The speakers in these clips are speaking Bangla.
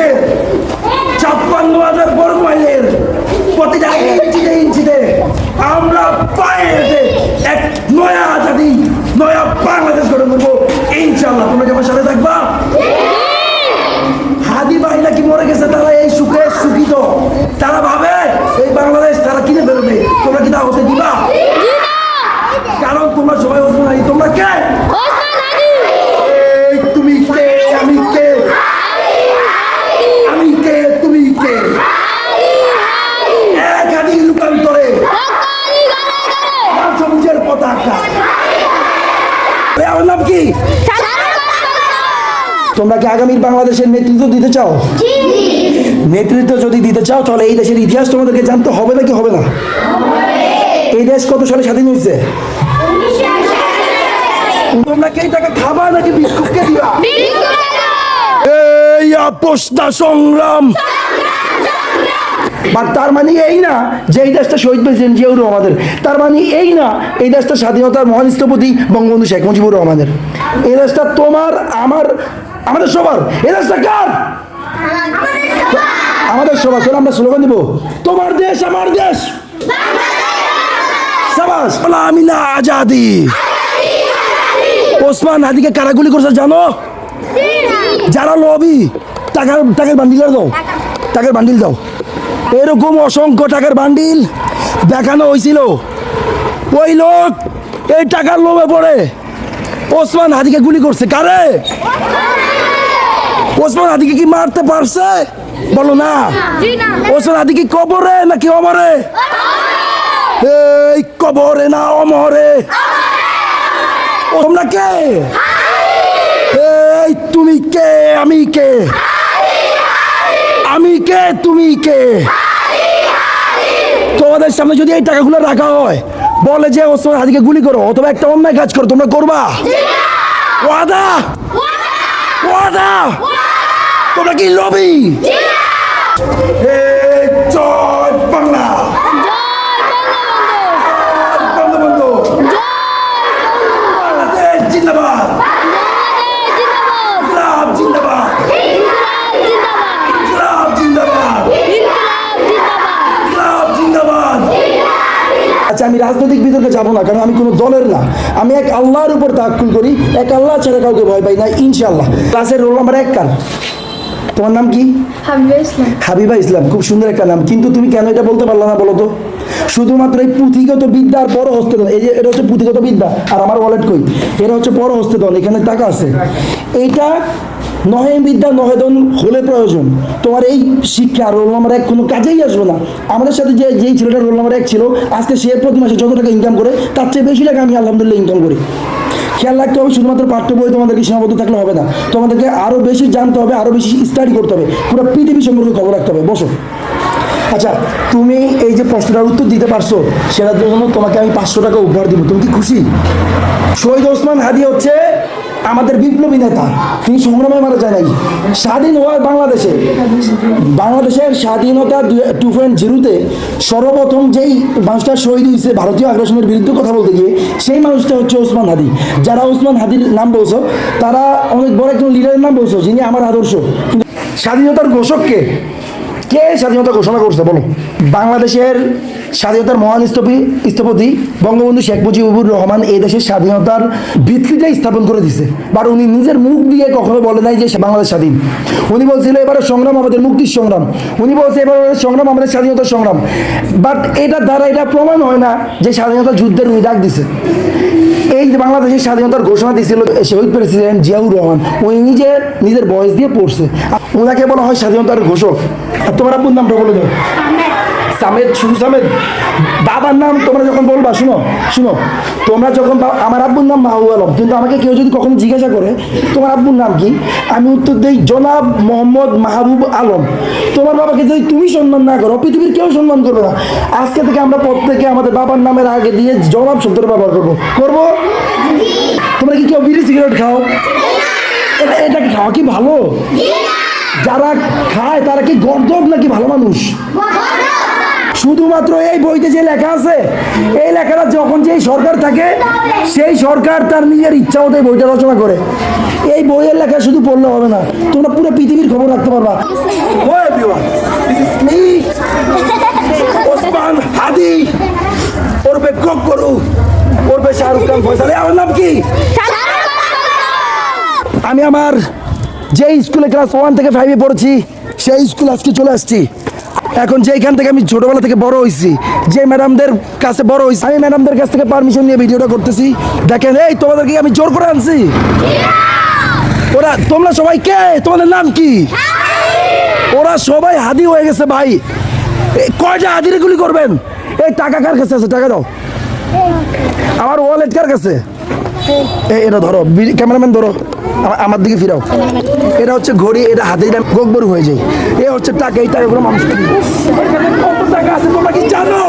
বাংলাদেশের 56,000 বর্গ মাইলের প্রতিটা ইঞ্চিতে ইঞ্চিতে আমরা পায়ে হেঁটে এক নয়া জাতি, নয়া বাংলাদেশ গঠন করবো ইনশাআল্লাহ। তোমরা কি আমার সাথে থাকবা? হাদি বাহিনা কি মরে গেছে, তারা এই সুখে সুখিত, তারা ভাবে এই বাংলাদেশ তারা কিনে ফেলবে। তোমরা কি তা হতে দিবা? কারণ তোমরা সবাই ওসমান হাদি। তোমরা কে? এই তুমি কে, আমি কে, আমি কে, তুমি কে? এক হাদি রূপান্তরে সবুজের পতাকা। আমার নাম কি? তোমরা কি আগামীর বাংলাদেশের নেতৃত্ব দিতে চাও? নেতৃত্ব যদি দিতে চাও তাহলে এই দেশের ইতিহাস তোমাদেরকে জানতে হবে নাকি হবে না? এই দেশ কত সালে স্বাধীন হয়েছে? তোমরা কি টাকা খাবা নাকি বিস্কুটকে দিবা? এই আপোষটা সংগ্রাম। বাট তার মানে এই না যে এই দেশটা শহীদ প্রেসিডেন্ট জিয়াউর রহমানের, তার মানে এই না এই দেশটা স্বাধীনতার মহান স্থপতি বঙ্গবন্ধু শেখ মুজিবুর রহমানের। এই দেশটা তোমার, আমার, আমাদের সবার। এই দেশটা কার? আমাদের সবার। তাহলে আমরা স্লোগান দিব, তোমার দেশ আমার দেশ, সাবাস, আমিনা আজাদি। ওসমান হাদিকে কারা গুলি করছে জানো? যারা লবি টাকার বান্ডিল দাও, টাকার বান্ডিল দাও। এরকম অসংখ্য টাকার বান্ডিল দেখানো হয়েছিল। ওই লোক এই টাকার লোভে পড়ে ওসমান হাদিকে গুলি করছে। কারে? ওসমান হাদিকে কি মারতে পারছে? বলো না। ওসমান হাদি কি কবরে নাকি অমরে? এই কবরে না অমরে। তোমরা কে? এই তুমি কে, আমি কে, আমি কে, তুমি কে? তোমাদের সামনে যদি এই টাকাগুলো রাখা হয়, বলে যে ওসমান হাদিকে গুলি করো অথবা একটা অন্যায় কাজ করো, তোমরা করবা? ওয়াদা, ওয়াদা। তোমরা কি লবি? জয় বাংলা, বঙ্গবন্ধু বাংলাদেশ জিন্দাবাদ, ইনকলাব জিন্দাবাদ, ইনকলাব জিন্দাবাদ, ইনকলাব জিন্দাবাদ। আচ্ছা, আমি রাজনৈতিক বিতর্কে যাবো না, কারণ আমি কোনো দলের না। আমি এক আল্লাহর উপর তাওয়াক্কুল করি, এক আল্লাহ ছাড়া কাউকে ভয় পাই না ইনশাআল্লাহ। ক্লাসের রোল নাম্বার 1 কার? তোমার নাম কি? হাবিবা ইসলাম। হাবিবা ইসলাম, খুব সুন্দর একটা নাম, কিন্তু তুমি কেন এটা বলতে পারলা না বলো তো? শুধুমাত্র এই পুঁথিগত বিদ্যা আর পর হস্তেদন, এই যে এটা হচ্ছে পুঁথিগত বিদ্যা, আর আমার ওয়ালেট কই, এটা হচ্ছে পর হস্তেদন, এখানে টাকা আছে। এইটা নহে বিদ্যা নহেদন হলে প্রয়োজন। তোমার এই শিক্ষা রোল নাম্বার 1 কোনো কাজেই আসবে না। আমাদের সাথে যেই ছেলেটা রোল নাম্বার 1 ছিল, আজকে সে প্রতি মাসে যত টাকা ইনকাম করে তার চেয়ে বেশি টাকা আমি আলহামদুলিল্লাহ ইনকাম করি। খেয়াল রাখতে হবে, শুধুমাত্র পাঠ্য বই তোমাদেরকে সীমাবদ্ধ থাকলে হবে না, তোমাদেরকে আরও বেশি জানতে হবে, আরও বেশি স্টাডি করতে হবে, পুরো পৃথিবী সম্পর্কে খবর রাখতে হবে। বসো। আচ্ছা, তুমি এই যে প্রশ্নটার উত্তর দিতে পারছো, সেটার জন্য তোমাকে আমি 500 টাকা উপহার দিব। তুমি কি খুশি? শহীদ ওসমান হাদি হচ্ছে আমাদের বিপ্লবী নেতা। তিনি সংগ্রামে মারা যায় নাই। স্বাধীন হওয়ার বাংলাদেশের স্বাধীনতা 2.0-তে সর্বপ্রথম যেই মানুষটা শহীদ হয়েছে ভারতীয় আগ্রাসনের বিরুদ্ধে কথা বলতে গিয়ে, সেই মানুষটা হচ্ছে ওসমান হাদি। যারা ওসমান হাদির নাম বলছো তারা অনেক বড় একজন লিডারের নাম বলছো, যিনি আমার আদর্শ। স্বাধীনতার ঘোষক কে? কে স্বাধীনতা ঘোষণা করছে বলো? বাংলাদেশের স্বাধীনতার মহান স্থপতি বঙ্গবন্ধু শেখ মুজিবুর রহমান এই দেশের স্বাধীনতার ভিত্তিটাই স্থাপন করে দিছে। বাট উনি নিজের মুখ দিয়ে কখনো বলে নাই যে বাংলাদেশ স্বাধীন। উনি বলছিল এবারে সংগ্রাম আমাদের মুক্তির সংগ্রাম, উনি বলছে এবার সংগ্রাম আমাদের স্বাধীনতার সংগ্রাম। বাট এটার দ্বারা এটা প্রমাণ হয় না যে স্বাধীনতা যুদ্ধের উনি ডাক দিছে। এই যে বাংলাদেশের স্বাধীনতার ঘোষণা দিয়েছিল শহীদ প্রেসিডেন্ট জিয়াউর রহমান, উনি নিজের ভয়েস দিয়ে পড়ছে। ওনাকে বলা হয় স্বাধীনতার ঘোষক। আর তোমার আব্বুর নামটা বলে দাও। সামেদ, শুধু সামেদ। বাবার নাম তোমরা যখন বলবা, শুনো, তোমরা যখন আমার আব্বুর নাম মাহবুব আলম, কিন্তু আমাকে কেউ যদি কখনো জিজ্ঞাসা করে তোমার আব্বুর নাম কি, আমি উত্তর দিই জনাব মোহাম্মদ মাহবুব আলম। তোমার বাবাকে যদি তুমি সম্মান না করো, পৃথিবীর কেউ সম্মান করবে না। আজকে থেকে আমরা প্রত্যেকে আমাদের বাবার নামের আগে দিয়ে জনাব শব্দটা ব্যবহার করবো। তোমরা কি কেউ বিড়ি সিগারেট খাও? এটা কি খাওয়া কি ভালো? যারা খায় তারা কি গর্দব নাকি ভালো মানুষ? শুধুমাত্র এই বইতে যে লেখা আছে, এই লেখাটা যখন যেই সরকার থাকে সেই সরকার তার নিজের ইচ্ছা মতো এই বইটা রচনা করে। এই বইয়ের লেখা শুধু পড়লে হবে না, তোমরা পুরো পৃথিবীর খবর রাখতে পারবা। Hello everyone, this is me, Osman হাদি, ওরফে গগ্গরু, ওরফে শাহরুখ খান ফয়সাল। আমার নাম কি? আমি আমার যে স্কুলে ক্লাস 1 থেকে 5 পড়েছি সেই স্কুল আজকে চলে আসছি। এখন যেখান থেকে আমি ছোটবেলা থেকে বড় হয়েছি, যে ম্যাডামদের কাছে বড় হয়েছি, আমি ম্যাডামদের কাছ থেকে পারমিশন নিয়ে ভিডিওটা করতেছি। দেখেন, এই তোমাদেরকে আমি জোর করে আনছি? ওরা, তোমরা সবাই কে? তোমাদের নাম কি? ওরা সবাই হাদি হয়ে গেছে ভাই। কয়টা হাদিরে গুলি করবেন? এই টাকা কার কাছে আছে? টাকা দাও। আমার ওয়ালেট কার কাছে? এটা ধরো, ক্যামেরাম্যান ধরো, আমার দিকে ফিরাও। এটা হচ্ছে ঘড়ি, এটা হাতে গগবরু হয়ে যায়। এ হচ্ছে টাকা, এই টাকাগুলো মানুষ কত টাকা আছে তোমরা কি জানো?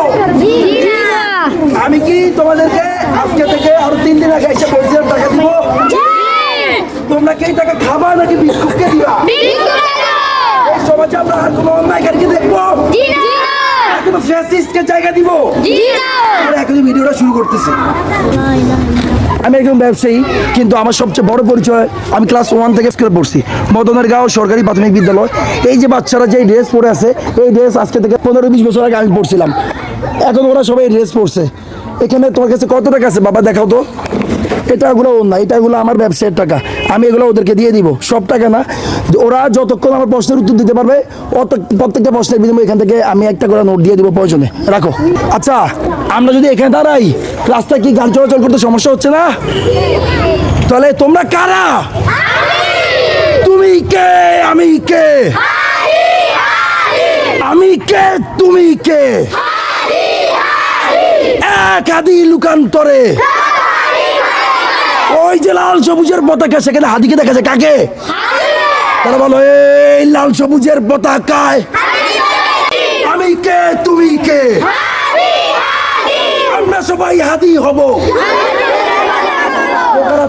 আমি কি তোমাদেরকে আজকে থেকে আরো 3 দিন আগে এসে বলছিলাম টাকা দিব? তোমরা কি এই টাকা খাবা নাকি ভিক্ষুককে দিবা? এই সমাজে আমরা আর কোনো অন্যায়কারীকে দেখবো? কোনো ফ্যাসিস্টকে জায়গা দিব? আমরা এখন ভিডিওটা শুরু করতেছি। আমি একজন ব্যবসায়ী, কিন্তু আমার সবচেয়ে বড় পরিচয়, আমি ক্লাস 1 থেকে স্কুলে পড়ছি, মদনারগাঁও সরকারি প্রাথমিক বিদ্যালয়। এই যে বাচ্চারা যে ড্রেস পরে আছে, এই ড্রেস আজকে থেকে 15-20 বছর আগে আমি পড়ছিলাম। এখন ওরা সবাই ড্রেস পরছে। এখানে তোমার কাছে কত টাকা আছে বাবা? দেখাও তো। এটাগুলো ওর না, এটাগুলো আমার ব্যবসায়ের টাকা। আমি এগুলো ওদেরকে দিয়ে দিব, সব টাকা না। ওরা যতক্ষণ আমার প্রশ্নের উত্তর দিতে পারবে, প্রত্যেকটা প্রশ্নের বিনিময়ে এখান থেকে আমি একটা করে নোট দিয়ে দিব প্রয়োজনে। রাখো। আচ্ছা, আমরা যদি এখানে দাঁড়াই, রাস্তায় কি গাড়ি চলাচল করতে সমস্যা হচ্ছে না? তাহলে তোমরা কারা? তুমি কে? আমি কে? আমি কে? তুমি কে? এক হাদি লুকান্তরে। ওই যে লাল সবুজের পতাকা, সেখানে হাদিকে দেখা যায়। কাকে? তারা বলো, এই লাল সবুজের পতাকায় আমি কে? তুমি কে? আমরা সবাই হাদি হব।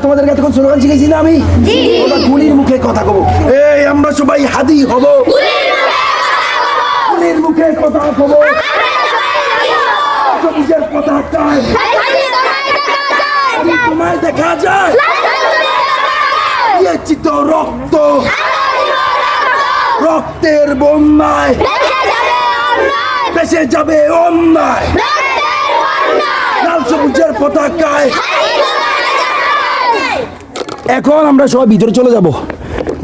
তোমাদের কাছে কোন স্লোগান শিখেছি না আমি? গুলির মুখে কথা কব। এই আমরা সবাই হাদি হব, গুলির মুখে কথা কব। সবুজের পতাকায় তোমায় দেখা যায়, চিত রক্ত, রক্তের বন্যায় বেঁচে যাবে অন্যায়। লাল সবুজের পতাকায়। এখন আমরা সবাই ভিতরে চলে যাব।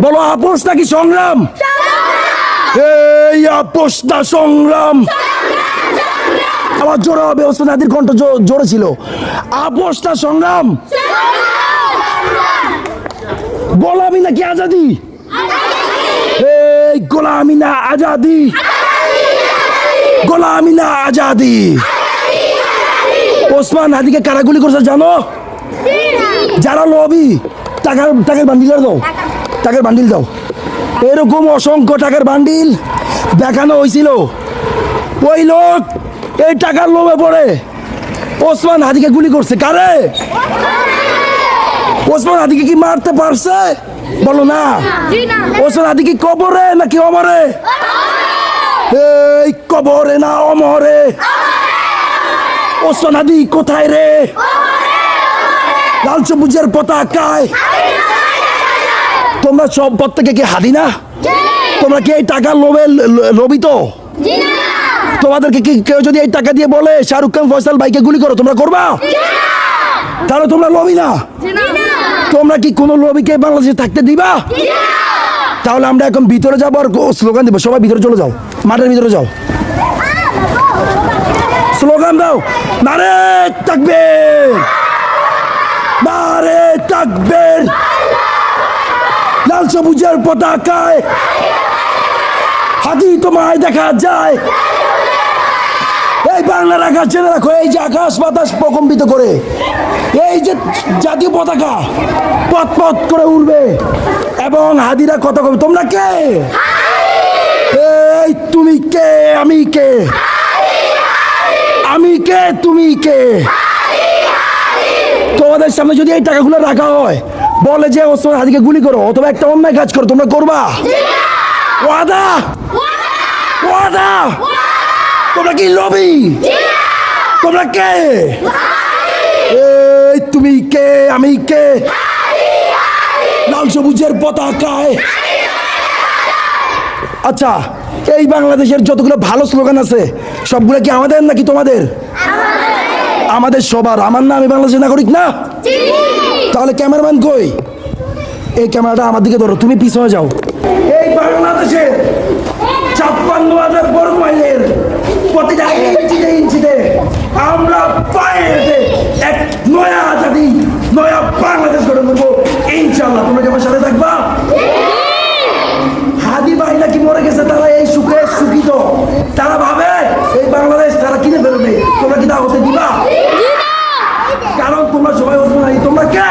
বলো, আপোষ নাকি সংগ্রাম? এই আপোষ না সংগ্রাম? আবার জোরে হবে। ওসমান হাদির কণ্ঠ জোরে ছিল। আপোষ না সংগ্রাম? গোলামি নাকি আজাদি? এই গোলামি না আজাদি? গোলামি না আজাদি? ওসমান হাদিকে কারা গুলি করছে জানো? যারা লবি। টাকার বান্ডিল দাও, টাকার বান্ডিল দাও। এরকম অসংখ্য টাকার বান্ডিল দেখানো হয়েছিল। ওই লোক এই টাকার লোভে পড়ে ওসমান হাদিকে গুলি করছে। কারে? ওসমান হাদিকে কি মারতে পারছে? বলো না। ওসমান হাদি কি কবরে নাকি অমরে? এই কবরে না অমরে? ওসমান হাদি কোথায় রে? লাল সবুজের পতাকায়। তোমরা সব প্রত্যেকে কি হাদি না? তোমরা কি এই টাকার লোভে লোভিত? তোমাদেরকে কি কেউ যদি এই টাকা দিয়ে বলে শাহরুখ খান ফয়সাল ভাইকে গুলি করো, তোমরা করবা? তাহলে তোমরা লোভী না? তোমরা কি কোনো লোভীকে বাংলাদেশে থাকতে দিবা? তাহলে আমরা এখন ভিতরে যাবো আর স্লোগান দিব। সবাই ভিতরে চলে যাও, মাঠের ভিতরে যাও, স্লোগান দাও। নারে তাকবীর, নারে তাকবীর। লাল সবুজের পতাকায় হাদি তোমায় দেখা যায়। এই বাংলার আকাশ জেনে রাখো, এই যে আকাশ বাতাস প্রকম্পিত করে এই যে জাতীয় পতাকা পথ পথ করে উড়বে এবং হাদিরা কথা কবে। তোমরা কে? এই তুমি কে? আমি কে? আমি কে? তুমি কে? তোমাদের সামনে যদি এই টাকাগুলো রাখা হয়, বলে যে ওসমান হাদিকে গুলি করো অথবা একটা অন্যায় কাজ করো, তোমরা করবা? ওয়াদা? ওয়াদা? তোমরা কি লবি? তোমরা কে? এই তুমি কে? আমি কে? লাল সবুজের পতাকায়। আচ্ছা, এই বাংলাদেশের যতগুলো ভালো স্লোগান আছে সবগুলো কি আমাদের নাকি তোমাদের? আমাদের সবার। আমার না, আমি বাংলাদেশের নাগরিক না? তাহলে ক্যামেরাম্যান কই? এই ক্যামেরাটা আমার দিকে ধরো, তুমি পিছনে যাও। এই বাংলাদেশের 56,000 বর্গ মাইলের প্রতিটা ইঞ্চিতে ইঞ্চিতে আমরা পায়ে হেঁটে এক নয়া জাতি, নয়া বাংলাদেশ গঠন করবো ইনশাল্লাহ। তোমরা কি আমার সাথে থাকবা? হাদি ভাই নাকি মরে গেছে, তারা এই সুখে সুখিত। তারা ভাবে এই বাংলাদেশ তারা কিনে ফেলবে। তোমরা কি তা হতে দিবা? কারণ তোমরা সবাই ওসমান হাদি। তোমরা কে?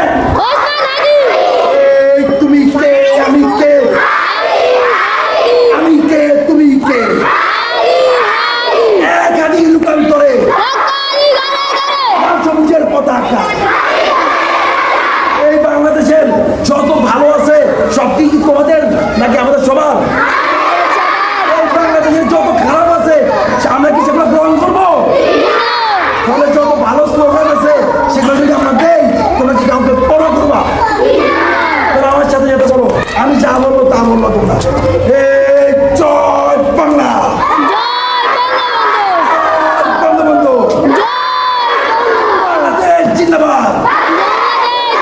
এই তুমি কে? আমি কে? আমি কে? তুমি কে? এক হাদি লুকান্তরে সবুজের পতাকা। এই বাংলাদেশের যত ভালো আছে সব কি তোমাদের নাকি আমাদের সবার? এই বাংলাদেশের যত খারাপ আছে আমরা কি সেগুলো গ্রহণ করবো? তাহলে যত ভালো স্লোগান আছে সেগুলো যদি আমরা দেই, তোমরা কি কাউকে পড়া করবা? তোমরা আমার সাথে যেতে বলো, আমি যা বলবো তা বলবো তোমরা। এই জয় বাংলা, বঙ্গবন্ধু, বাংলাদেশ জিন্দাবাদ,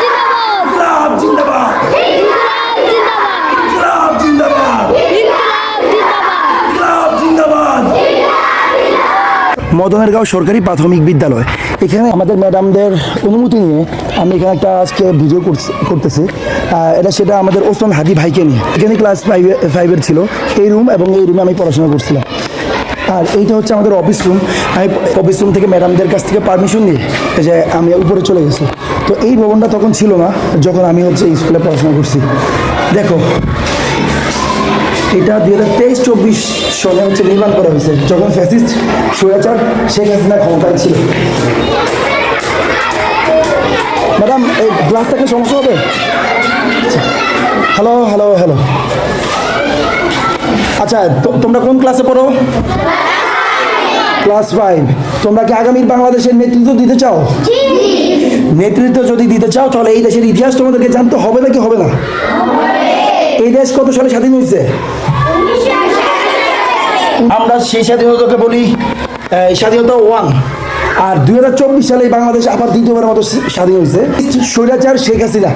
ইনকলাব জিন্দাবাদ, ইনকলাব জিন্দাবাদ, ইনকলাব জিন্দাবাদ। মদনেরগাঁও সরকারি প্রাথমিক বিদ্যালয়, এখানে আমাদের ম্যাডামদের অনুমতি নিয়ে আমি এখানে একটা আজকে ভিডিও করতেছি। সেটা আমাদের ওসমান হাদি ভাইকে নিয়ে। এখানে ক্লাস 5-এর ছিল এই রুম, এবং এই রুমে আমি পড়াশোনা করছিলাম। আর এইটা হচ্ছে আমাদের অফিস রুম। আমি অফিস রুম থেকে ম্যাডামদের কাছ থেকে পারমিশন নিয়ে যে আমি উপরে চলে গেছি। তো এই ভবনটা তখন ছিল না যখন আমি হচ্ছে স্কুলে পড়াশোনা করছি। দেখো, এটা 2023-24 সনে হচ্ছে নির্মাণ করা হয়েছে, যখন ফ্যাসিস্ট স্বৈরাচার শেখ হাসিনা ক্ষমতায় ছিল। ম্যাডাম, এই গ্লাস থাকলে সমস্যা হবে? Hello hello hello. আচ্ছা, তোমরা কোন ক্লাসে পড়ো? ক্লাস 5। তোমরা কি আগামীর বাংলাদেশের নেতৃত্ব দিতে চাও? নেতৃত্ব যদি দিতে চাও তাহলে এই দেশের ইতিহাস তোমাদেরকে জানতে হবে নাকি হবে না? এই দেশ কত সালে স্বাধীন হয়েছে? আমরা সেই স্বাধীনতাকে বলি স্বাধীনতা 1। আর 2024 সালে বাংলাদেশ আবার দ্বিতীয়বার মতো স্বাধীন হয়েছে। স্বৈরাচার শেখ হাসিনা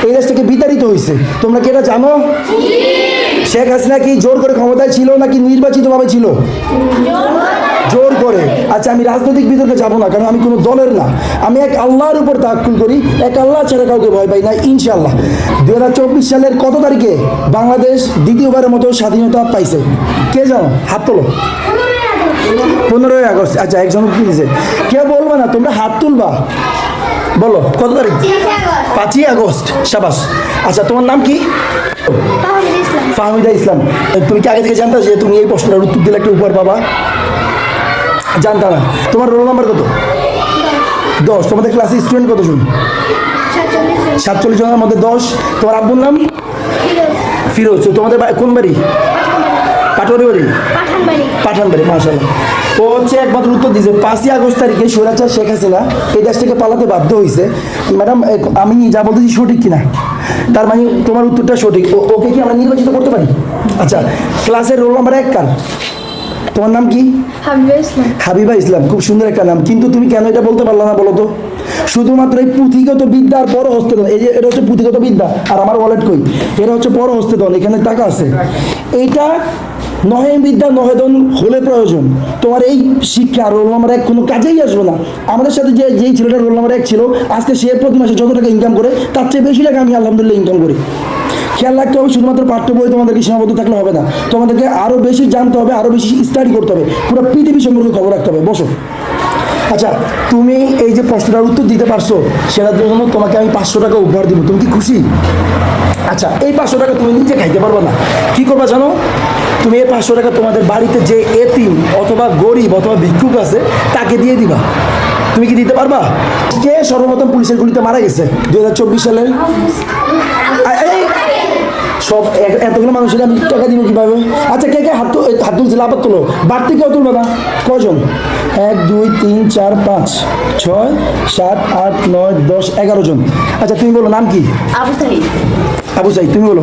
এই দেশ থেকে বিতাড়িত হয়েছে। তোমরা কি এটা জানো? শেখ হাসিনা কি জোর করে ক্ষমতায় ছিল নাকি নির্বাচিতভাবে ছিল? জোর করে। আচ্ছা, আমি রাজনৈতিক বিতর্কে যাবো না, কারণ আমি কোনো দলের না। আমি এক আল্লাহর উপর তাওয়াক্কুল করি, এক আল্লাহ ছাড়া কাউকে ভয় পাই না ইনশাআল্লাহ। 2024 সালের কত তারিখে বাংলাদেশ দ্বিতীয়বারের মতো স্বাধীনতা পাইছে? কে জানো? হাত তোলো। 15ই আগস্ট। আচ্ছা, একজন কি দিয়েছে? কেউ বলবে না, তোমরা হাত তুলবা। বলো কত তারিখ? 5ই আগস্ট। সাবাস। আচ্ছা, তোমার নাম কি? ফাহমিদা ইসলাম। তুমি কি আগে থেকে জানতা যে তুমি এই প্রশ্নটার উত্তর দিলে একটা উপহার পাবা? জানতা না। তোমার রোল নাম্বার কত? 10। তোমাদের ক্লাসে স্টুডেন্ট কতজন? 47 জনের মধ্যে 10। তোমার আব্বুর নাম? ফিরোজ। তোমাদের কোন বাড়ি? পাটোয়ারি বাড়ি? পাঠানবাড়ি। মাশাআল্লাহ। ও হচ্ছে একমাত্র উত্তর দিয়েছে 5ই আগস্ট তারিখে স্বৈরাচার শেখ হাসিনা এই দেশ থেকে পালাতে বাধ্য হয়েছে। ম্যাডাম, আমি যা বলতেছি সঠিক কিনা? তার মানে তোমার উত্তরটা সঠিক। ওকে কি আমরা নির্বাচিত করতে পারি? আচ্ছা, ক্লাসের রোল নাম্বার 1 কার? তোমার নাম কি? হাবিবা ইসলাম। খুব সুন্দর একটা নাম, কিন্তু তুমি কেন এটা বলতে পারলা না বলো তো? শুধুমাত্র এই পুঁথিগত বিদ্যার পর হস্তধন। এই যে এটা হচ্ছে পুঁথিগত বিদ্যা, আর আমার ওয়ালেট কই? এটা হচ্ছে পর হস্তধন। এখানে টাকা আছে। এইটা নহে বিদ্যা নহে ধন হলে প্রয়োজন। তোমার এই শিক্ষা রোল নাম্বার 1 কোনো কাজেই আসবে না। আমাদের সাথে যেই ছেলেটা রোল নাম্বার 1 ছিল, আজকে সে প্রতি মাসে যত টাকা ইনকাম করে তার চেয়ে বেশি টাকা আমি আলহামদুলিল্লাহ ইনকাম করি। খেয়াল রাখতে হবে, শুধুমাত্র পাঠ্য বই তোমাদেরকে সীমাবদ্ধ থাকলে হবে না। তোমাদেরকে আরও বেশি জানতে হবে, আরও বেশি স্টাডি করতে হবে, পুরো পৃথিবী সম্পর্কে খবর রাখতে হবে। বসো। আচ্ছা, তুমি এই যে প্রশ্নটার উত্তর দিতে পারছো, সেটার জন্য তোমাকে আমি 500 টাকা উপহার দিব। তুমি কি খুশি? আচ্ছা, এই 500 টাকা তুমি নিজে খাইতে পারবে না। কি করবা জানো? তুমি এই 500 টাকা তোমাদের বাড়িতে যে এতিম অথবা গরিব অথবা ভিক্ষুক আছে তাকে দিয়ে দিবা। তুমি কি দিতে পারবা? কে সর্বপ্রথম পুলিশের গুলিতে মারা গেছে 2024 সালে? সব এতগুলো মানুষের আমি টাকা দিব কিভাবে? আচ্ছা কে কে হাত তুলছিল আবার তোলো, বাড়তি কেউ তুলবে না? কজন? 1 2 3 4 5 6 7 8 9 10 11 জন। আচ্ছা তুমি বলো নাম কি? আবু সাইদ। আবু সাইদ। তুমি বলো?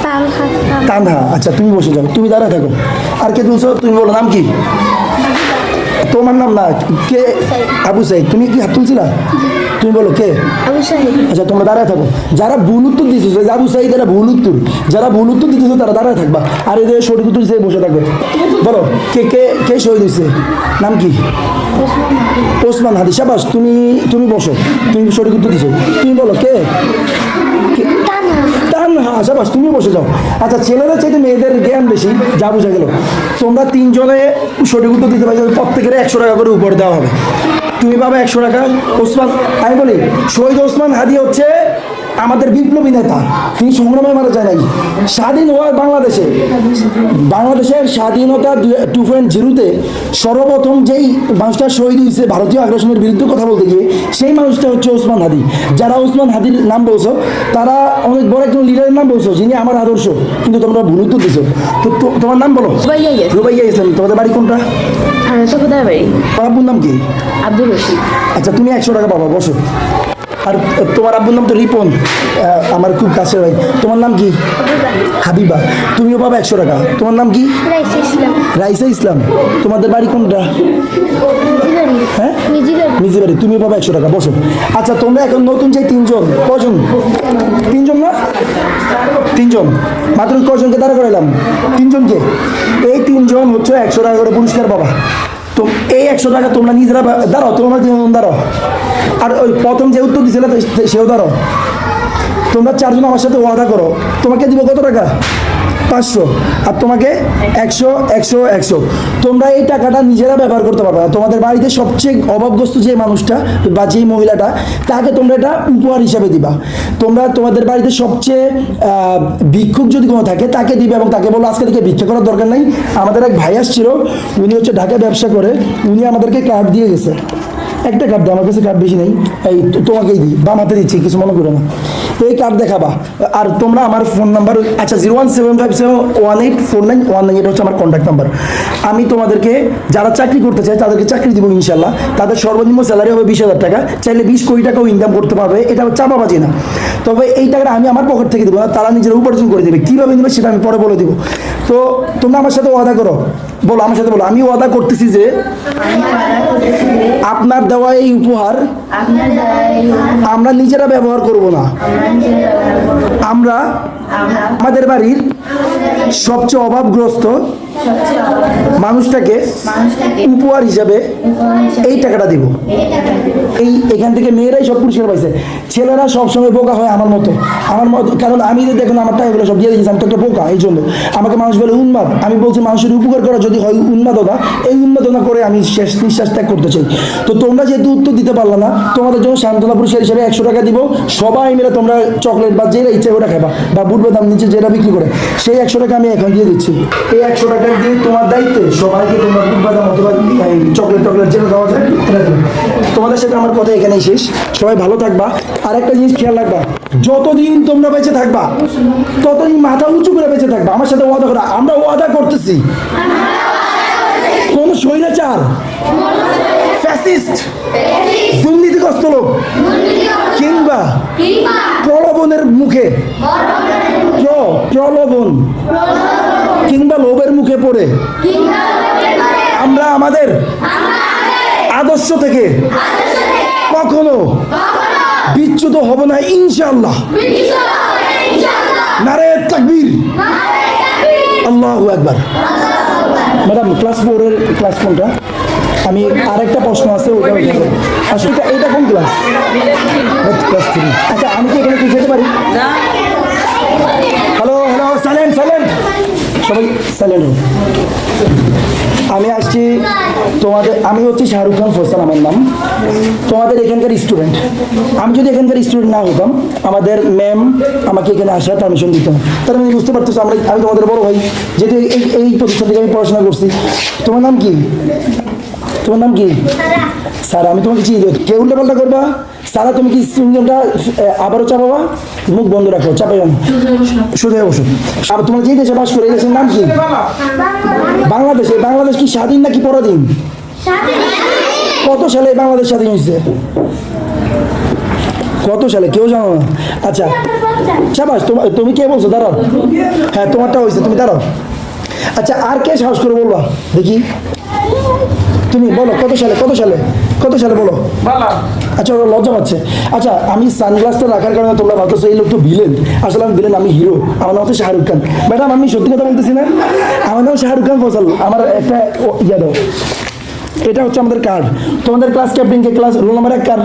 তানহা। তানহা। আচ্ছা তুমি বসে যাও, তুমি দাঁড়ায় থাকো। আর কে তুলছো? তুমি বলো নাম কি? তোমার নাম না, কে? আবু সাইদ। তুমি কি হাত তুলছিলা? তুমি বলো কে? আবু সাইদ। আচ্ছা তোমরা দাঁড়ায় থাকো। যারা ভুল উত্তর দিতেছো, আবু সাইদ এরা ভুল উত্তর, যারা ভুল উত্তর দিতেছো তারা দাঁড়ায় থাকবা, আর এদের সঠিক উত্তর দিতে বসে থাকবে। বলো কে কে কে শহীদ হয়েছে? নাম কি? ওসমান হাদি। শাবাশ, তুমি তুমি বসো, তুমি সঠিক উত্তর দিছো। তুমি বলো কে? তানহা। শাবাশ, তুমি বসে যাও। আচ্ছা ছেলেদের চাইতে মেয়েদের জ্ঞান বেশি, যা বোঝা গেল। তোমরা তিনজনে সঠিক উত্তর দিতে পারছো, প্রত্যেকের 100 টাকা করে উপর দেওয়া হবে। তুমি পাবে 100 টাকা। ওসমান, আমি বলি শহীদ ওসমান হাদি হচ্ছে আমাদের বিপ্লবী নেতা, তিনি সংগ্রামে মারা যায় নাই। স্বাধীন হওয়ার বাংলাদেশের স্বাধীনতা 2.0-তে সর্বপ্রথম যেই মানুষটা শহীদ হয়েছে ভারতীয় আগ্রাসনের বিরুদ্ধে কথা বলতে গিয়ে, সেই মানুষটা হচ্ছে ওসমান হাদি। যারা ওসমান হাদির নাম বলছো তারা অনেক বড় একজন লিডারের নাম বলছো, যিনি আমার আদর্শ, কিন্তু তোমরা ভুল উত্তর দিছো। তো তোমার নাম বলো? রুবাইয়া ইসলাম। তোমাদের বাড়ি কোনটা? সফদার বাড়ি। তোমার আব্বুর নাম কি? আব্দুর রশিদ। আচ্ছা তুমি 100 টাকা পাবা, বসো। আর তোমার আব্বুর নাম তো রিপন, আমার খুব কাছের ভাই। তোমার নাম কি? হাবিবা। তুমিও পাবা 100 টাকা। তোমার নাম কি? রাইসা ইসলাম। রাইসা ইসলাম। তোমাদের বাড়ি কোনটা? হ্যাঁ, মিজিবাড়ি। তুমি পাবা 100 টাকা, বসো। আচ্ছা তোমরা এখন নতুন যে তিনজন, কজন? তিনজন না? তিনজন মাত্র। কজনকে দাঁড়া করাইলাম? তিনজনকে। এই তিনজন হচ্ছে 100 টাকা করে পুরস্কার পাবা। তো এই 100 টাকা তোমরা নিজেরা দাঁড়াও, তোমরা তিনজন দাঁড়াও। আর ওই প্রথম যে উত্তর দিয়েছিল সেও দাঁড়াও। তোমরা চারজন আমার সাথে ওয়াদা করো, তোমাকে দিব কত টাকা? 500। আর তোমাকে 100 100 100। তোমরা এই টাকাটা নিজেরা ব্যবহার করতে পারবে। তোমাদের বাড়িতে সবচেয়ে অভাবগ্রস্ত যে মানুষটা বা যেই মহিলাটা, তাকে তোমরা এটা উপহার হিসাবে দিবা। তোমরা তোমাদের বাড়িতে সবচেয়ে ভিক্ষুক যদি কোনো থাকে তাকে দিবে, এবং তাকে বলো আজকে থেকে ভিক্ষা করার দরকার নাই। আমাদের এক ভাই আসছিল, উনি হচ্ছে ঢাকায় ব্যবসা করে, উনি আমাদেরকে কার্ড দিয়ে গেছে। একটা কার্ড দেয়, আমার কাছে কার্ড বেশি নেই, এই তোমাকেই দিই, বাম হাতে দিচ্ছি, কিছু মনে করো না। তো এই কার্ড দেখাবা। আর তোমরা আমার ফোন নাম্বার, আচ্ছা 01757184919, এটা হচ্ছে আমার কন্ট্যাক্ট নাম্বার। আমি তোমাদেরকে যারা চাকরি করতে চায় তাদেরকে চাকরি দিব ইনশাল্লাহ। তাদের সর্বনিম্ন স্যালারি হবে 20,000 টাকা, চাইলে 20 কোটি টাকাও ইনকাম করতে পারবে। এটা চাপাবাজি না, তবে এই টাকাটা আমি আমার পকেট থেকে দেবো না, তারা নিজেরা উপার্জন করে দেবে। কীভাবে নেবে সেটা আমি পরে বলে দিব। তো তোমরা আমার সাথে ওয়াদা করো, বলো আমার সাথে বলো। আমি ওয়াদা করতেছি যে আপনার দেওয়া এই উপহার আমরা নিজেরা ব্যবহার করব না। আমরা আমাদের বাড়ির সবচেয়ে অভাবগ্রস্ত মানুষটাকে উপহার হিসাবে এই টাকাটা দিব। এখান থেকে মেয়েরাই সব পুরস্কার পাইছে, ছেলেরা সবসময় বোকা হয় আমার মতো। কারণ আমি যে দেখুন আমার টাকাগুলো সব দিয়ে দিয়েছি, আমি তো একটা বোকা। এই জন্য আমাকে মানুষ বলে উন্মাদ। আমি বলছি মানুষের উপকার করা যদি হয় উন্মাদনা, এই উন্মাদনা করে আমি শেষ নিঃশ্বাস ত্যাগ করতে চাই। তো তোমরা যেহেতু উত্তর দিতে পারলো না, তোমাদের জন্য সান্ত্বনা পুরস্কার হিসাবে 100 টাকা দিব। সবাই মিলে তোমরা চকলেট বা যেটা ইচ্ছা ওটা খাবা, বা বুট বাদাম নিচে যেটা বিক্রি করে, সেই 100 টাকা আমি এখন দিয়ে দিচ্ছি। এই 100 টাকা দিয়ে তোমার দায়িত্বে সবাইকে তোমরা বুট বাদাম অথবা চকলেট যেটা দেওয়া যায় এটা দেবে। তোমাদের সাথে আমার কথা এখানেই শেষ। সবাই ভালো থাকবা। আর একটা জিনিস খেয়াল রাখবা, যতদিন তোমরা বেঁচে থাকবা ততদিন মাথা উঁচু করে বেঁচে থাকবা। আমার সাথে ওয়াদা করা, আমরা ওয়াদা করতেছি কোন স্বৈরাচার, ফ্যাসিস্ট, দুর্নীতিগ্রস্ত লোক কিংবা প্রলোভনের মুখে প্রলোভন কিংবা লোভের মুখে পড়ে আমরা আমাদের আদর্শ থেকে কখনো বিচ্যুত হব না ইনশাআল্লাহ। নারে তাকবীর, আল্লাহু আকবার। ম্যাডাম ক্লাস 4-এর ক্লাস কোনটা? আমি আরেকটা প্রশ্ন আছে, ওটা আসলে এটা কোন ক্লাস? ক্লাস 3। আচ্ছা আমি কি এখানে যেতে পারি? হ্যালো হ্যালো, সাইলেন্ট সাইলেন্ট, সবাই সাইলেন্ট। আমি আসছি তোমাদের, আমি হচ্ছি শাহরুখ খান ফয়সাল আমার নাম, তোমাদের এখানকার স্টুডেন্ট। আমি যদি এখানকার স্টুডেন্ট না হতাম, আমাদের ম্যাম আমাকে এখানে আসার পারমিশন দিতাম। তার মানে বুঝতে পারতেছো আমি তোমাদের বড় ভাই, যেহেতু এই প্রতিষ্ঠান থেকে আমি পড়াশোনা করছি। তোমার নাম কি? তোমার নাম কি? স্যার আমি তোমাকে চিনি, কেউ উল্টাপাল্টা করবা সারা তুমি কি সিঙ্গেলটা আবারও চাপাবা? মুখ বন্ধ রাখো, চাপাইবা না, শুধু বসো। আর তোমার যে দেশে বাস করে এই দেশের নাম কি? বাংলাদেশ। এই বাংলাদেশ কি স্বাধীন নাকি পরাধীন? কত সালে এই বাংলাদেশ স্বাধীন হয়েছে? কত সালে কেউ জানো না? আচ্ছা শাবাশ, তুমি কে বলছো? দাঁড়াও, হ্যাঁ তোমারটা হয়েছে, তুমি দাঁড়াও। আচ্ছা আর কে সাহস করে বলবা দেখি? তুমি বলো কত সালে, কত সালে, কত সালে বলো। আচ্ছা ওরা লজ্জা পাচ্ছে। আচ্ছা আমি সানগ্লাসটা রাখার কারণে তোমরা ভাবতেছো এই লোক তো ভিলেন। আসলে আমি ভিলেন, আমি হিরো। আমার নাম হচ্ছে শাহরুখ খান। ম্যাডাম আমি সত্যি কথা বলতেছি না, আমার নাম শাহরুখ খান ফসল। আমার একটা ইয়ে দাও, এটা হচ্ছে আমাদের কার্ড। তোমাদের ক্লাস ক্যাপ্টেন কে? ক্লাস রোল নাম্বার 1 কার?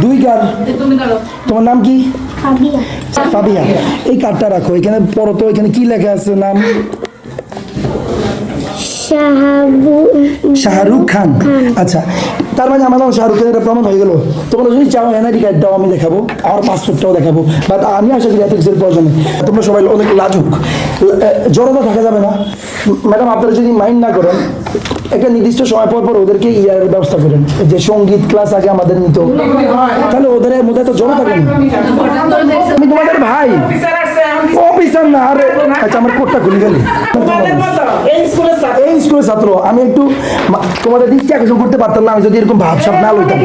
2 কার? তোমার নাম কি? ফাবিয়া। এই কার্ডটা রাখো, এখানে পড়ো তো, এখানে কি লেখা আছে নাম? শাহরুখ খান। আচ্ছা তার মানে আমার নাম শাহরুখ খান, এটা প্রমাণ হয়ে গেল। তোমরা যদি চাও এনআইডি কার্ড দাও, আমি দেখাবো, আমার পাসপোর্টটাও দেখাবো। বাট আমি আশা করি এত কিছুর প্রয়োজন নেই। তোমরা সবাই অনেক লাজুক, জড়তা থাকা যাবে না। ম্যাডাম আপনারা যদি মাইন্ড না করেন, একটা নির্দিষ্ট সময় পর পর ওদেরকে ইয়ার ব্যবস্থা করেন, যে সঙ্গীত ক্লাস আগে আমাদের নিত, তাহলে ওদের মধ্যে তো জড়তা কেন? আমি তোমাদের ভাই, অফিসার না। আরে আচ্ছা আমার কোটটা খুলে গেলি। এই স্কুলের ছাত্র, আমি একটু তোমাদের দৃষ্টি আকর্ষণ করতে পারতাম না আমি যদি এরকম ভাবসাব না লইতাম।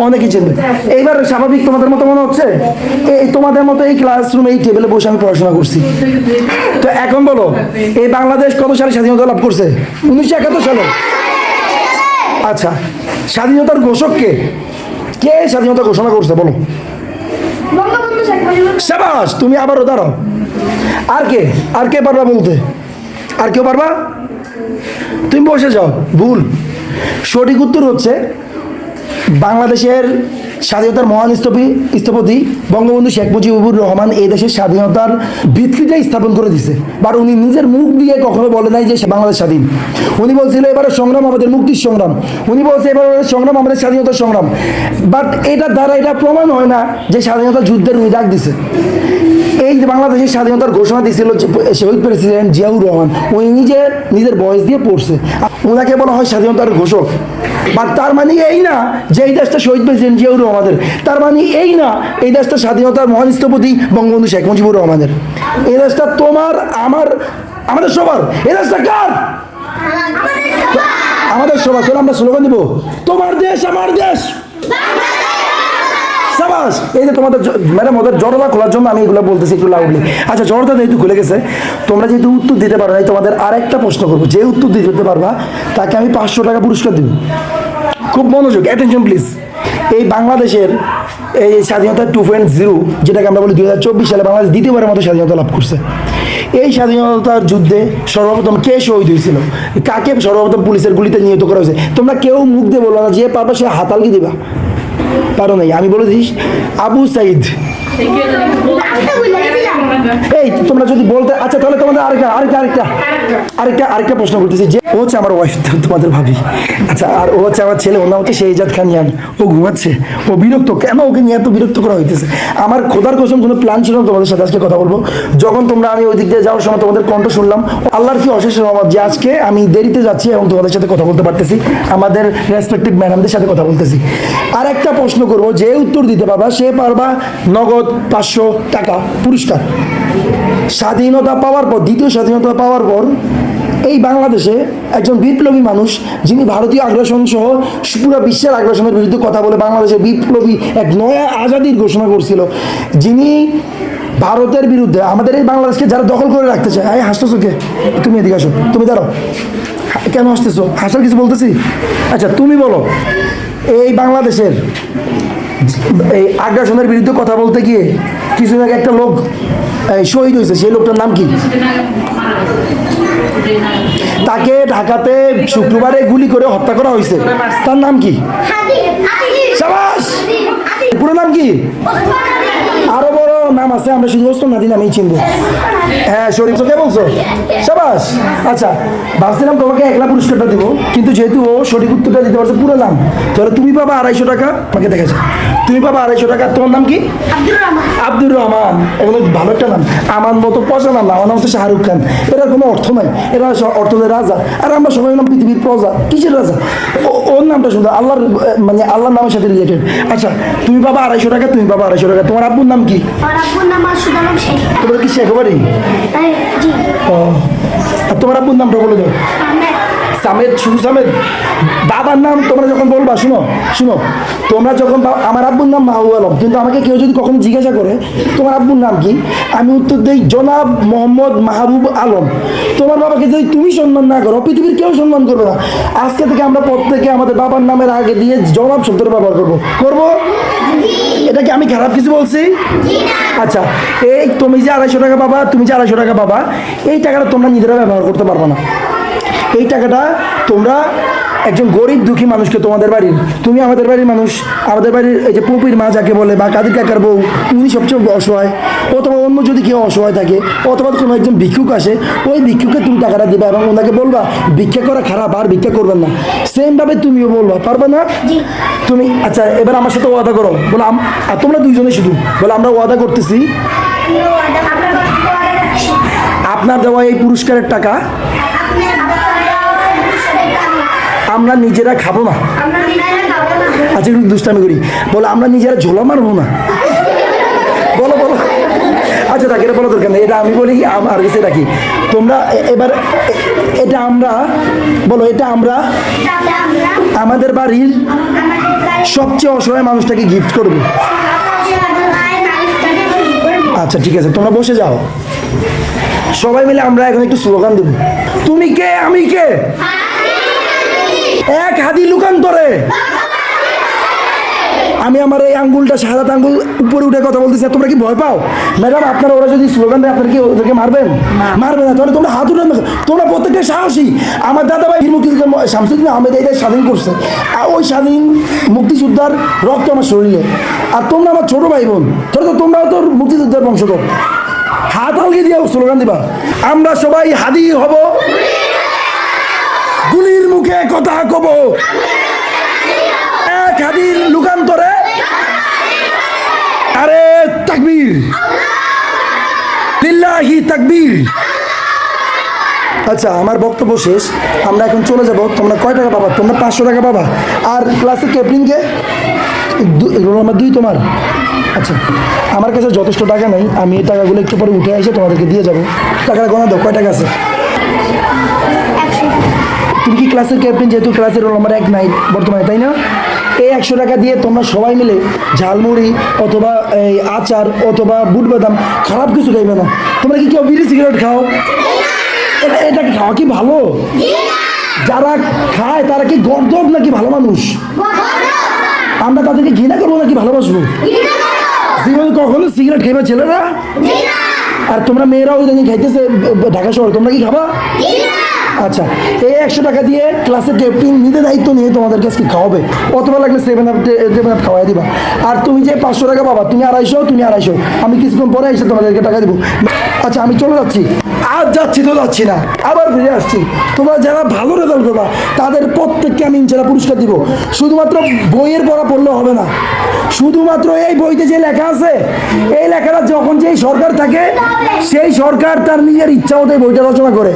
অনেকেই চিনবে। এইবার স্বাভাবিক তোমাদের মতো মনে হচ্ছে এই তোমাদের মতো এই ক্লাসরুমে এই টেবিলে বসে আমি পড়াশোনা করছি। তো এখন বলো এই বাংলাদেশ কত সালে স্বাধীনতা লাভ করছে? 1971 সালে। আচ্ছা স্বাধীনতার ঘোষক কে? কে স্বাধীনতা ঘোষণা করছে বলো? শাবাশ, তুমি আবারও দাঁড়াও। আর কে? আর কে পারবা বলতে? আর কেউ পারবা? তুমি বসে যাও। ভুল। সঠিক উত্তর হচ্ছে বাংলাদেশের স্বাধীনতার মহান স্থপতি বঙ্গবন্ধু শেখ মুজিবুর রহমান এই দেশের স্বাধীনতার ভিত্তিটাই স্থাপন করে দিছে। বাট উনি নিজের মুখ দিয়ে কখনো বলে নাই যে বাংলাদেশ স্বাধীন। উনি বলছিল এবারে সংগ্রাম আমাদের মুক্তির সংগ্রাম। উনি বলছে এবার সংগ্রাম আমাদের স্বাধীনতার সংগ্রাম। বাট এটার দ্বারা এটা প্রমাণ হয় না যে স্বাধীনতা যুদ্ধের উনি ডাক দিছে। এই যে বাংলাদেশের স্বাধীনতার ঘোষণা দিয়েছিল শহীদ প্রেসিডেন্ট জিয়াউর রহমান, উনি নিজের ভয়েস দিয়ে পড়ছে। ওনাকে বলা হয় স্বাধীনতার ঘোষক। বাট তার মানে এই না যে এই দেশটা শহীদ প্রেসিডেন্ট জিয়াউর রহমানের, তার মানে এই না এই দেশটা স্বাধীনতার মহান স্থপতি বঙ্গবন্ধু শেখ মুজিবুর রহমানের। এই দেশটা তোমার, আমার, আমাদের সবার। এই দেশটা কার? আমাদের সবার। তাহলে আমরা স্লোগান দিব, তোমার দেশ আমার দেশ। সাবাস। এই যে তোমাদের ম্যাডাম ওদের জড়তা খোলার জন্য আমি এগুলো বলতেছি একটু লাউডলি। আচ্ছা জড়তা যেহেতু খুলে গেছে, তোমরা যেহেতু উত্তর দিতে পারো নাই, তোমাদের আরেকটা প্রশ্ন করবো। যে উত্তর দিতে পারবা তাকে আমি 500 টাকা পুরস্কার দেব। খুব মনোযোগ, অ্যাটেনশন প্লিজ। এই বাংলাদেশের এই স্বাধীনতা 2.0 যেটাকে আমরা বলি 2024 সালে বাংলাদেশ দ্বিতীয়বারের মতো স্বাধীনতা লাভ করছে। এই স্বাধীনতার যুদ্ধে সর্বপ্রথম কে শহীদ হয়েছিল? কাকে সর্বপ্রথম পুলিশের গুলিতে নিহত করা হয়েছে? তোমরা কেউ মুখ দিয়ে বলো না, যে পারবা সে হাতালকি দিবা। পারো নাই, আমি বলে দিস আবু সাইদ। এই তোমরা যদি বলতে, আচ্ছা তাহলে তোমাদের আরেকটা প্রশ্ন করতেছি। যে ও হচ্ছে আমার ওয়াইফ, তোমাদের ভাবি। আচ্ছা আর ও হচ্ছে আমার ছেলে, ওর নাম হচ্ছে শেহজাদ খান ইয়ান। ও ঘুমাচ্ছে, ও বিরক্ত। কেন ওকে নিয়ে এত বিরক্ত করা হইতেছে? আমার খোদার কসম কোনো প্ল্যান ছিল না তোমাদের সাথে আজকে কথা বলবো। যখন তোমরা আমি ওই দিক দিয়ে যাওয়ার সময় তোমাদের কণ্ঠ শুনলাম, আল্লাহর কি অশেষ রহমত যে আজকে আমি দেরিতে যাচ্ছি এবং তোমাদের সাথে কথা বলতে পারতেছি, আমাদের রেসপেক্টিভ ম্যাডামদের সাথে কথা বলতেছি। আর একটা প্রশ্ন করবো, যে উত্তর দিতে পারবা সে পারবা নগদ 500 টাকা পুরস্কার। স্বাধীনতা পাওয়ার পর, দ্বিতীয় স্বাধীনতা পাওয়ার পর এই বাংলাদেশে একজন বিপ্লবী মানুষ, যিনি ভারতীয় আগ্রাসন সহ পুরো বিশ্বের আগ্রাসনের বিরুদ্ধে কথা বলে বাংলাদেশে বিপ্লবী এক নয়া আজাদির ঘোষণা করছিল, যিনি ভারতের বিরুদ্ধে আমাদের এই বাংলাদেশকে যারা দখল করে রাখতে চায়। এই হাসতেছো কে? তুমি এদিকে আসো, তুমি দাঁড়াও। কেন হাসতেছো? হাসার কিছু বলতেছি? আচ্ছা তুমি বলো, এই বাংলাদেশের এই আগ্রাসনের বিরুদ্ধে কথা বলতে গিয়ে কিছুদিন আগে একটা লোক শহীদ হয়েছে, সেই লোকটার নাম কি? তাকে ঢাকাতে শুক্রবারে গুলি করে হত্যা করা হয়েছে, তার নাম কি? শাবাশ। পুরো নাম কি? আরো বড় নাম আছে, আমরা শুধু ওসমান হাদি নামেই চিনবো। হ্যাঁ শরীফ কে বলছো, সাবাস। আচ্ছা ভাবছিলাম তোমাকে একলা পুরস্কারটা দিব, কিন্তু যেহেতু ও সঠিক উত্তরটা দিতে পারছে পুরো নাম, তাহলে তুমি পাবা 250 টাকা। আমাকে দেখেছে, তুমি পাবা 250 টাকা। তোমার নাম কি? আব্দুর রহমান। এগুলো ভালো একটা নাম, আমার মতো পয়সা নাম না, আমার নাম হচ্ছে শাহরুখ খান। এটার কোনো অর্থ নাই, এটা অর্থদের রাজা, আর আমরা সবাই নাম পৃথিবীর প্রজা। কিসের রাজা? ওর নামটা সুন্দর, আল্লাহর মানে আল্লাহর নামের সাথে রিলেটেড। আচ্ছা তুমি পাবা 250 টাকা, তুমি পাবা 250 টাকা। তোমার আব্বুর নাম কি? আমার আব্বুর নাম মাসুদ আলম শেখ। তোমার কি শেখ বাড়ি? জি। ও, আর তোমার আব্বুর নামটা বলে দাও। আহমেদ। সামেদ, শুধু সামেদ। বাবার নাম তোমরা যখন বলবা, শুনো শুনো, তোমরা যখন আমার আব্বুর নাম মাহবুব আলম, কিন্তু আমাকে কেউ যদি কখনো জিজ্ঞাসা করে তোমার আব্বুর নাম কি, আমি উত্তর দেই জনাব মোহাম্মদ মাহবুব আলম। তোমার বাবাকে যদি তুমি সম্মান না করো, পৃথিবীর কেউ সম্মান করবে না। আজকে থেকে আমরা প্রত্যেকে আমাদের বাবার নামের আগে দিয়ে জনাব শব্দটা ব্যবহার করবো, করবো? এটা কি আমি খারাপ কিছু বলছি? আচ্ছা, এই তুমি যে 250 টাকা পাবা, তুমি যে 250 টাকা পাবা, এই টাকাটা তোমরা নিজেরা ব্যবহার করতে পারবে না। এই টাকাটা তোমরা একজন গরিব দুঃখী মানুষকে, তোমাদের বাড়ির, তুমি আমাদের বাড়ির মানুষ, আমাদের বাড়ির এই যে পুপির মা যাকে বলে, বা কাদের কাকার বউ, উনি সবচেয়ে অসহায়, অথবা অন্য যদি কেউ অসহায় থাকে, অথবা কোনো একজন ভিক্ষুক আসে, ওই ভিক্ষুকে তুমি টাকাটা দিবা এবং ওনাকে বলবা ভিক্ষা করা খারাপ, আর ভিক্ষা করবেন না। সেমভাবে তুমিও বলবা, পারবে না? তুমি আচ্ছা এবার আমার সাথে ওয়াদা করো, বলে আর তোমরা দুইজনে শুধু বলে আমরা ওয়াদা করতেছি আপনার দেওয়া এই পুরস্কারের টাকা আমরা নিজেরা খাবো না। আচ্ছা একটু দুষ্টামি করি, বলো আমরা নিজেরা ঝোলা মারবো না। বলো বলো। আচ্ছা তাকে এটা বলো দরকার নেই, এটা আমি বলি, আমার কাছে রাখি। তোমরা এবার এটা আমরা বলো, এটা আমরা আমাদের বাড়ির সবচেয়ে অসহায় মানুষটাকে গিফট করবো। আচ্ছা ঠিক আছে, তোমরা বসে যাও। সবাই মিলে আমরা এখন একটু স্লোগান দেব। তুমি কে, আমি কে, এক হাদি লুকান্তরে। আমি আমার এই আঙ্গুলটা, সাদা আঙ্গুল উপরে উঠে কথা বলতেছি, তোমরা কি ভয় পাও? ম্যাডাম আপনারা, ওরা যদি স্লোগান দেয় আপনারা কি ওদেরকে মারবেন? মারবেন না, তাহলে তোমরা হাত উঠে, তোমরা প্রত্যেকটা সাহসী। আমার দাদা ভাই মুক্তিযোদ্ধা শামসুদ্দিন আহমেদ এই দেশ স্বাধীন করছে, আর ওই স্বাধীন মুক্তিযোদ্ধার রক্ত আমার শরীরে। আর তোমরা আমার ছোট ভাই বোন, ধরো তো তোমরাও তো মুক্তিযোদ্ধার বংশধর। হাত আলগে দিয়ে স্লোগান দিবা, আমরা সবাই হাদি হব, গুলির মুখে কথা কব, এক হাদির লুকান্তরে। আরে তাকবীর, লিল্লাহি তাকবীর। আচ্ছা আমার বক্তব্য শেষ, আমরা এখন চলে যাব। তোমরা কয় টাকা পাবা? তোমরা 500 টাকা পাবা। আর ক্লাসে ক্যাপ্টেনকে রোল নাম্বার 2 তোমার। আচ্ছা আমার কাছে যথেষ্ট টাকা নেই, আমি এই টাকাগুলো একটু পরে উঠে এসে তোমাদেরকে দিয়ে যাবো। টাকাটা গোনা দাও, কয় টাকা আছে? তুমি কি ক্লাসের ক্যাপ্টেন, যেহেতু ক্লাসের রোল নাম্বার 1 নাই বর্তমানে, তাই না? এই 100 টাকা দিয়ে তোমরা সবাই মিলে ঝালমুড়ি অথবা এই আচার অথবা বুট বাদাম, খারাপ কিছু খাইবে না। তোমরা কি কেউ বিড়ি সিগারেট খাও? এটা খাওয়া কি ভালো? যারা খায় তারা কি গর্দব নাকি ভালো মানুষ? আমরা তাদেরকে ঘৃণা করবো নাকি ভালোবাসবো? জীবনে কখনো সিগারেট খাইবে ছেলেরা? আর তোমরা মেয়েরাও ইদানিং খাইতেছে ঢাকা শহরে, তোমরা কি খাবা? আচ্ছা এই 100 টাকা দিয়ে ক্লাসের ক্যাপ্টেন নিজে দায়িত্ব নিয়ে তোমাদেরকে আজকে খাওয়াবে, অথবা লাগলে 7 আপ খাওয়াই দিবা। আর তুমি যে 500 টাকা পাবা, তুমি 250, তুমি 250, আমি কিছুক্ষণ পরে এসে তোমাদেরকে টাকা দিব। আচ্ছা আমি চলে যাচ্ছি, আজ যাচ্ছি তো যাচ্ছি না, আবার ফিরে আসছি। তোমরা যারা ভালো রেজাল্ট করবা তাদের প্রত্যেককে আমি ইনশাল্লাহ পুরস্কার দিব। শুধুমাত্র বইয়ের পড়া পড়লে হবে না, শুধুমাত্র এই বইতে যে লেখা আছে, এই লেখাটা যখন যেই সরকার থাকে, সেই সরকার তার নিজের ইচ্ছা মতো এই বইটা রচনা করে।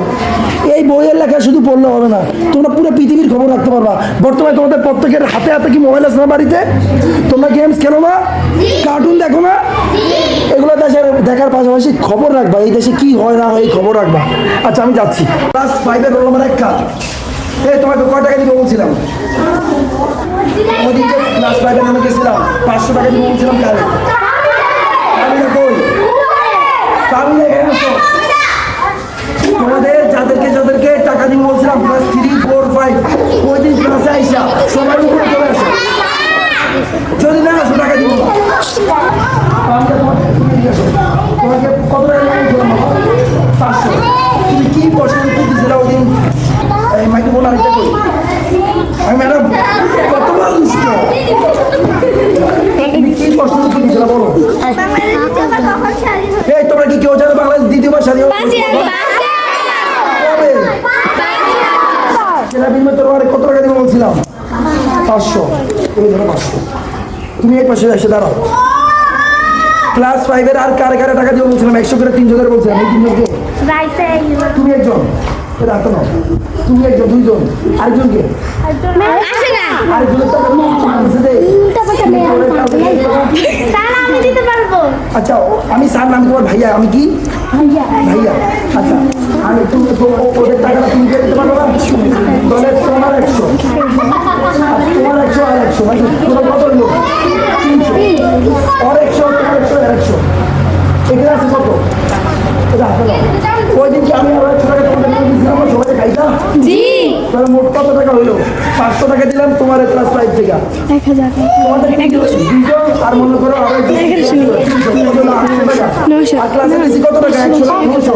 এই বইয়ের লেখা শুধু পড়লে হবে না, তোমরা পুরো পৃথিবীর খবর রাখতে পারবা। বর্তমানে তোমাদের প্রত্যেকের হাতে হাতে কি মোবাইল আছে না বাড়িতে? তোমরা গেমস খেলো না, কার্টুন দেখো না, এগুলো দেশের দেখার পাশাপাশি খবর রাখবা, এই দেশে কি হয় না হয় এই খবর রাখবা। আচ্ছা আমি যাচ্ছি। ক্লাস 5-এর রোল নাম্বার 1 খা। এই তোমাকে কয় টাকা দিব বলছিলাম? ওদিকে ক্লাস 5-এর নামে গেছিলাম, 500 টাকা দিব বলছিলাম। কারে আমি না কই আমি তোমাদের যাদেরকে টাকা দিব বলছিলাম ক্লাস 3, 4, 5, ওই দিন ক্লাসে আইসা সবাই উপরে চলে আসে। যদি না আসো টাকা দিব না। তোমাকে কত টাকা দিয়েছিলাম? 500। তুমি কি প্রশ্ন দিয়েছিল ওই দিন? মাইক্রোফোন আরেকটা করি আমি, ম্যাডাম কত দুষ্ট, তুমি কি প্রশ্ন দিয়েছিল বলো? কবে সেটা বিনিময় তোমার কত টাকা দিব বলছিলাম 500 এই ধরো 500 তুমি এক পাশে এসে দাঁড়াও ক্লাস 5 এর আর কারে কারে টাকা দিব বলছিলাম 100 করে 3 জনের বলছিলাম এই 3 জনকে তুমি একজন এটা হাতে নাও তুমি একজন দুইজন আরেকজনকে আরেকজনের টাকা আছে দে আচ্ছা আমি স্যার নাম তোমার ভাইয়া আমি কি ভাইয়া আচ্ছা আমি তুমি ওদের টাকাটা তুমি দিয়ে দিতে পারবো না তাহলে তোমার 100 তোমার 100 আর 100 নাকি তোমার কত হলো 300 আর 100 তোমার 100 আর 100 এখানে আছে কত এটা হাতে নাও ওই দিন কি আমি আবার 100 টাকা তোমাদের দিয়ে দিয়েছিলাম সবাই খাইতা তাহলে মোট কত টাকা হইলো 500 টাকা দিলাম তোমার ক্লাস 5 থেকে 1000 তোমাদের দুজন আর মনে করো আর ক্লাসে দিছি কত টাকা 100 টাকা 900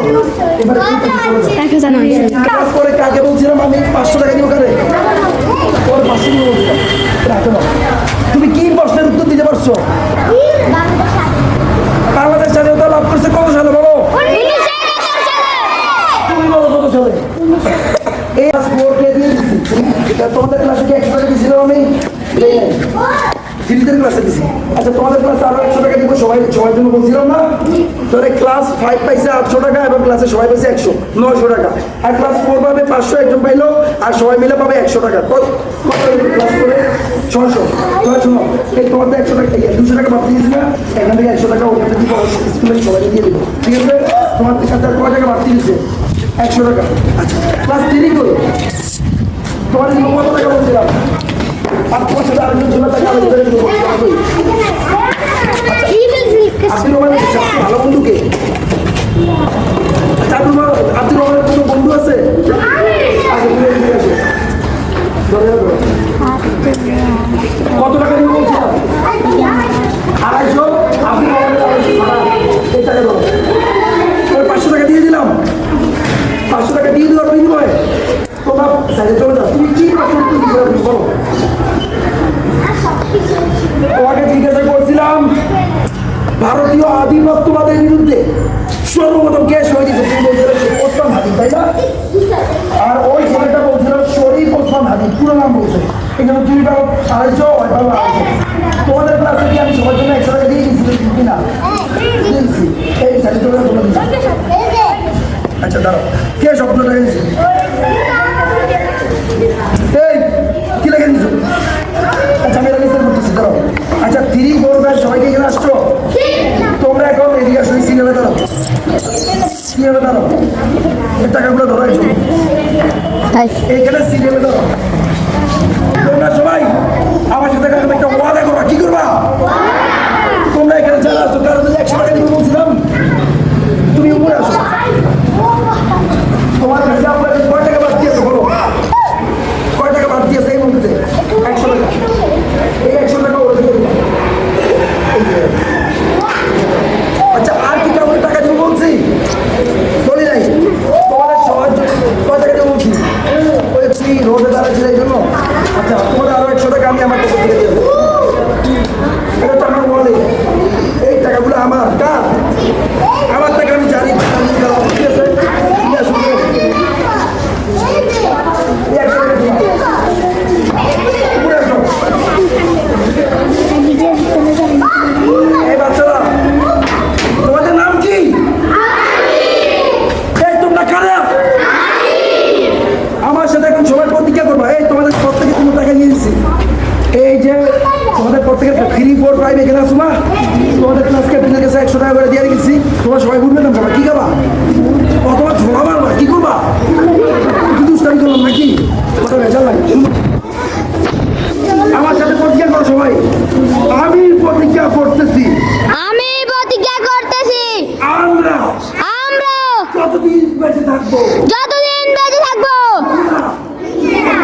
এবারে ক্লাস করে কাকে বলছিলাম আমি 500 টাকা দিব কারে পরে 500 দিব বলছিলাম রাখো না তুমি কি প্রশ্নের উত্তর দিতে পারছো বাংলাদেশ স্বাধীনতা লাভ করছে কত সালে বলো তুমি বলো কত সালে এই স্পোর্টে দিয়ে দিছি তোমাদের ক্লাসে কি 100 টাকা দিয়েছিল আমি দেই নাই ফিল্ডের ক্লাসে দিছি আচ্ছা তোমাদের ক্লাসে আরো 100 টাকা দিব সবার জন্য বলছিলাম না তোরে ক্লাস 5 পাইছে 800 টাকা এবং ক্লাসে সবাই পাইছে 900 টাকা আর ক্লাস 4 পাবে 500 একজন পাইলো আর সবাই মিলে পাবে 100 টাকা কত ক্লাস করে 600 তোমরা শুনো এই তোমাদের 100 টাকা 200 টাকা বাদ দিয়েছি না এখান থেকে 100 টাকা ওখানে দিব স্কুলে সবাই দিয়ে দেবো ঠিক আছে তোমার কাছে আর কয় টাকা বাদ দিয়েছে 100 টাকা আচ্ছা ক্লাস 3 করো তোমার কত টাকা বলছিলাম আর তোমার সাথে আরেকজন ছিল টাকা আমি ধরে দেবো আব্দুল রহমানের ভালো বন্ধুকে আচ্ছা আব্দুল রহমানের কোনো বন্ধু আছে কত টাকা দিব বলছিলাম 250 আব্দুল রহমানের এই টাকা দেবো 500 টাকা দিয়ে দিলাম 500 টাকা দিয়ে দেওয়ার বিনিময়ে তোমরা সাইডে চলে যাও তুমি কি বলো তোমাকে জিজ্ঞাসা করছিলাম ভারতীয় আধিপত্যবাদের বিরুদ্ধে সর্বপ্রথম কে শহীদ দিয়েছে তুমি বলছিলে ওসমান হাদি তাই না আর ওই ছেলেটা বলছিল শরীফ ওসমান হাদি পুরো নাম বলছে এখানে তুমি পাবো 250 তোমাদের ক্লাসে কি আমি সবার জন্য 100 টাকা দিয়ে দিয়েছি কিনা দিয়েছি এই সাইডে চলে যাও আচ্ছা দাঁড়াও কে স্বপ্ন টাকা দিয়েছে এই কি লেগে দিয়েছো আচ্ছা আমি রেজিস্টার করতেছি দাঁড়াও আচ্ছা 3 4 5 সবাইকে এখানে আসছো তোমরা এখন এদিকে আসো সিরিয়ালে দাঁড়াও সিরিয়ালে দাঁড়াও এই টাকাগুলো ধরো একটু এইখানে সিরিয়ালে দাঁড়াও তোমরা সবাই আমার সাথে একটা ওয়াদা করবা কি করবা তোমরা এখানে যারা আসো কারো 100 টাকা দিব বলছিলাম তুমি উপরে আসো তোমার কাছে আপনাকে কয় টাকা বাদ দিয়েছে বলো কয় টাকা বাদ দিয়েছে এই মুহূর্তে 100 টাকা এই 100 টাকা ওরা দিয়ে দিলাম আচ্ছা আর কি কাউকে টাকা দিব বলছি বলি নাই তোমাদের সবার কয় টাকা দিব বলছি ওই তুই রোডে দাঁড়াচ্ছিল এই জন্য আচ্ছা তোমাদের আরো 100 টাকা আমি আমার পক্ষ থেকে দিয়ে দেবো এটা তো আমার বলে এই টাকাগুলো আমার কার আমার টাকা আমি জানি ঠিক আছে এই বাচ্চারা তোমাদের নাম কি এই তোমরা কারা আমার সাথে এখন সবাই প্রতিজ্ঞা করবা এই তোমাদের প্রত্যেকে তুমি টাকা নিয়ে দিচ্ছি এই যে তোমাদের প্রত্যেকের 3 4 5 এখানে আসো না তোমাদের ক্লাস ক্যাপ্টেনের কাছে 100 টাকা করে দিয়ে রেখেছি তোমরা সবাই ঘুরবে না বাবা কি খাবা অথবা ঝোলা মারবা কি করবা কি দুষ্টামি করলাম নাকি ওটা ভেজাল লাগে আমার সাথে প্রতিজ্ঞা করো সবাই আমি প্রতিজ্ঞা করতেছি আমরা যতদিন বেঁচে থাকবো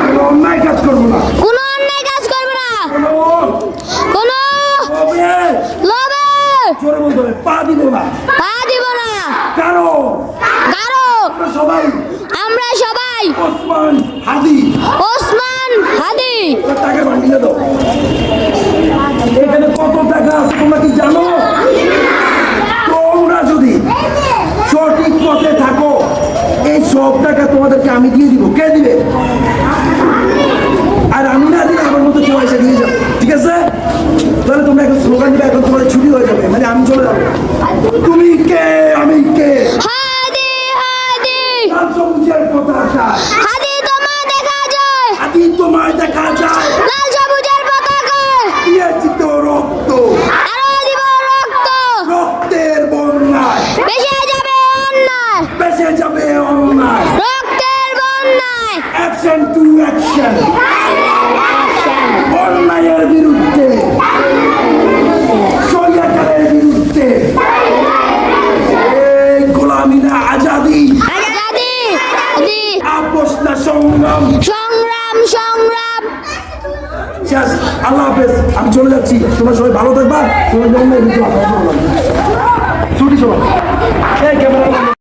কোনো অন্যায় কাজ করবো না জোরে বলতে হবে পা দিব না কারো সবাই আমরা সবাই ওসমান হাদি টাকা বান্ডিলে দাও এখানে কত টাকা আছে তোমরা কি জানো তোমরা যদি সঠিক পথে থাকো সব টাকা তোমাদেরকে আমি দিয়ে দিব। কে দিবে? আর আমি না দিলে আমার মতো কেউ এসে দিয়ে যাবে, ঠিক আছে? তাহলে তোমরা এখন স্লোগান দিবে, এখন তোমাদের ছুটি হয়ে যাবে, মানে আমি চলে যাবো। তুমি কে, আমি কে? হাদি হাদি লাল সবুজের পতাকা, হাদি তোমায় দেখা যায়, হাতি তোমায় দেখা যায়, লাল সবুজের পতাকায় দিয়েছি তো রক্ত, আরো দিব রক্ত, রক্তের বন্যায় ভেসে যাবে অন্যায়, বেঁচে যাবে অন্যায়। রক্তের বন্যায় অ্যাকশন টু অ্যাকশন, অন্যায়ের বিরুদ্ধে, স্বৈরাচারের বিরুদ্ধে, এই গোলামি না আজাদি, আজাদি আজাদি আপোষ না সংগ্রাম। সংগ্রাম সংগ্রাম। শেষ। আল্লাহ হাফেজ, আমি চলে যাচ্ছি, তোমরা সবাই ভালো থাকবা। ছুটি সবাই, এই ক্যামেরা